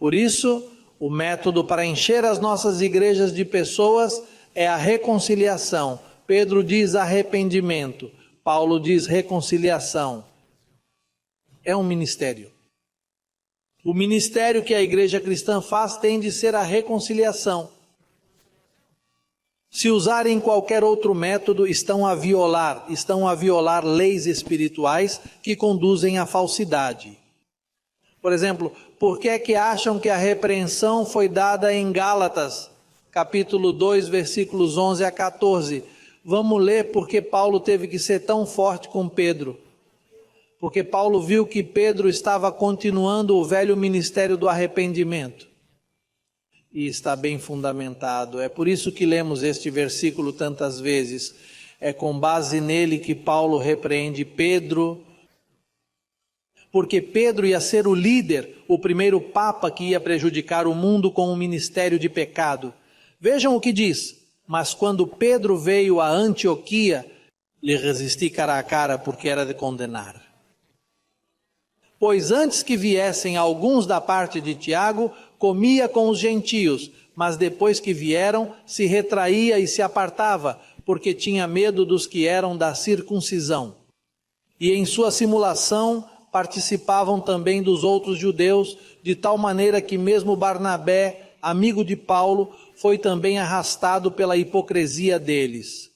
Por isso, o método para encher as nossas igrejas de pessoas é a reconciliação. Pedro diz arrependimento, Paulo diz reconciliação. É um ministério. O ministério que a igreja cristã faz tem de ser a reconciliação. Se usarem qualquer outro método, estão a violar leis espirituais que conduzem à falsidade. Por exemplo, por que é que acham que a repreensão foi dada em Gálatas, capítulo 2, versículos 11 a 14? Vamos ler porque Paulo teve que ser tão forte com Pedro. Porque Paulo viu que Pedro estava continuando o velho ministério do arrependimento. E está bem fundamentado. É por isso que lemos este versículo tantas vezes. É com base nele que Paulo repreende Pedro. Porque Pedro ia ser o líder, o primeiro papa que ia prejudicar o mundo com o ministério de pecado. Vejam o que diz. Mas quando Pedro veio a Antioquia, lhe resisti cara a cara porque era de condenar. Pois antes que viessem alguns da parte de Tiago, comia com os gentios, mas depois que vieram, se retraía e se apartava, porque tinha medo dos que eram da circuncisão. E em sua simulação participavam também dos outros judeus, de tal maneira que mesmo Barnabé, amigo de Paulo, foi também arrastado pela hipocrisia deles.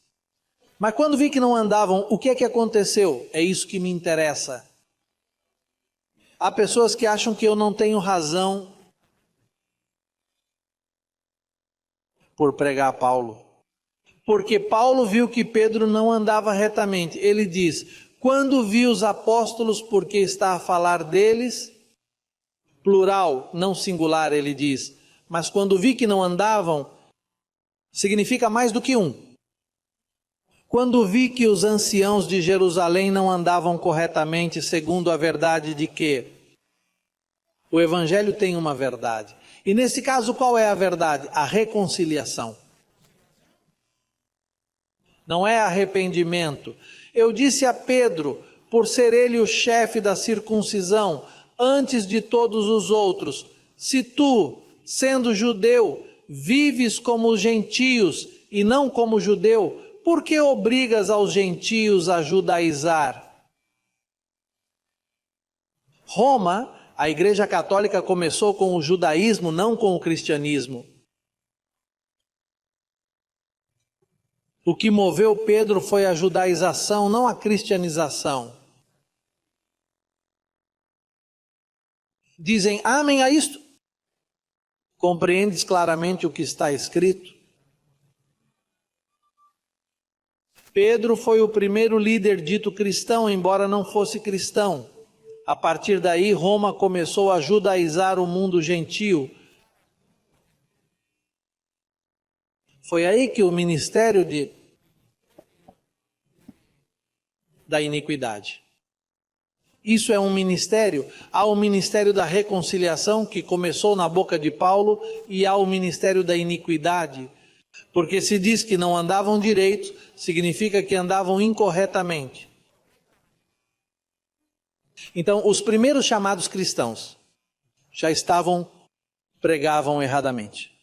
Mas quando vi que não andavam, o que é que aconteceu? É isso que me interessa. Há pessoas que acham que eu não tenho razão por pregar Paulo. Porque Paulo viu que Pedro não andava retamente. Ele diz, quando vi os apóstolos, porque está a falar deles, plural, não singular, ele diz. Mas quando vi que não andavam, significa mais do que um. Quando vi que os anciãos de Jerusalém não andavam corretamente segundo a verdade de que o Evangelho tem uma verdade. E nesse caso, qual é a verdade? A reconciliação. Não é arrependimento. Eu disse a Pedro, por ser ele o chefe da circuncisão, antes de todos os outros, se tu, sendo judeu, vives como os gentios e não como judeu, por que obrigas aos gentios a judaizar? Roma, a Igreja Católica começou com o judaísmo, não com o cristianismo. O que moveu Pedro foi a judaização, não a cristianização. Dizem, amém a isto? Compreendes claramente o que está escrito? Pedro foi o primeiro líder dito cristão, embora não fosse cristão. A partir daí, Roma começou a judaizar o mundo gentio. Foi aí que o ministério da iniquidade. Isso é um ministério. Há o ministério da reconciliação, que começou na boca de Paulo, e há o ministério da iniquidade. Porque se diz que não andavam direito, significa que andavam incorretamente. Então, os primeiros chamados cristãos já pregavam erradamente.